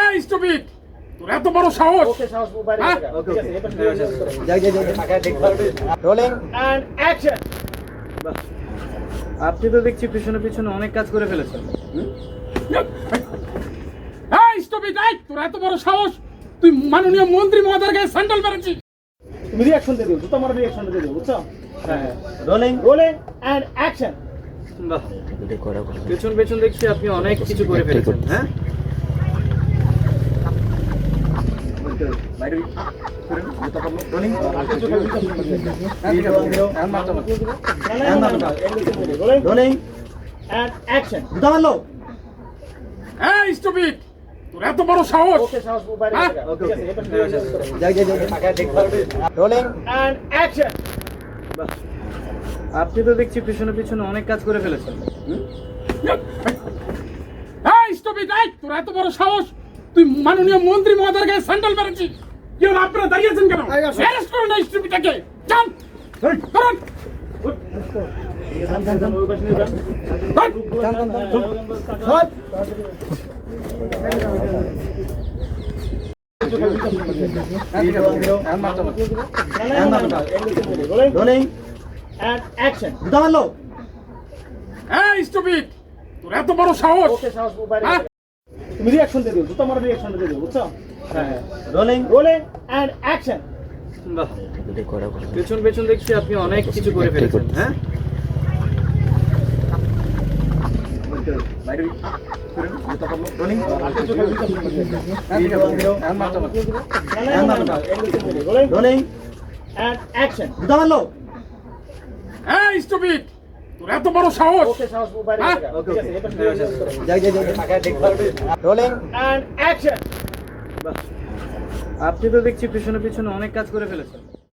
এই স্টুপিড, তোর এত বড় সাহস! Rolling and action. আপনি তো দেখছি পিছনে পিছনে অনেক কাজ করে ফেলেছেন। এই স্টুপিড, এই তোর এত বড় সাহস! তুই মাননীয় মন্ত্রী মহোদয়ের গায়ে স্যান্ডেল মেরেছিস। তুমি রিঅ্যাকশন দিয়ে দিও, তোমার রিঅ্যাকশন দিয়ে দিও, বুঝছো? হ্যাঁ, রোলিং এন্ড অ্যাকশন। বাহ, পেছন পেছন দেখছি আপনি অনেক কিছু করে ফেলেছেন। হ্যাঁ, রোলিং এন্ড অ্যাকশন। এই স্টুপিড, তোর এত বড় সাহস! Rolling and action. আপনি তো দেখছি পিছনে পিছনে অনেক কাজ করে ফেলেছেন। এই স্টুপিড, এই তোর এত বড় সাহস! তুই মাননীয় মন্ত্রী মহোদয়ের গায়ে স্যান্ডেল মেরেছিস। কি হলো, আপনারা দাঁড়িয়েছেন কেন? অ্যারেস্ট করুন এই স্টুপিডটাকে। যান, করুন। Rolling and action. এই স্টুপিড, তোর এত বড় সাহস! তুমি রিঅ্যাকশন দিয়ে দিও, তোমার রিঅ্যাকশন দিয়ে দিও, বুঝছো? হ্যাঁ, রোলিং এন্ড অ্যাকশন। বাহ, পেছন পেছন দেখছি আপনি অনেক কিছু করে ফেলেছেন। হ্যাঁ, রোলিং এন্ড অ্যাকশন। এই স্টুপিড, তোর এত বড় সাহস! Rolling and action. বাহ, আপনি তো দেখছি পিছনে পিছনে অনেক কাজ করে ফেলেছেন।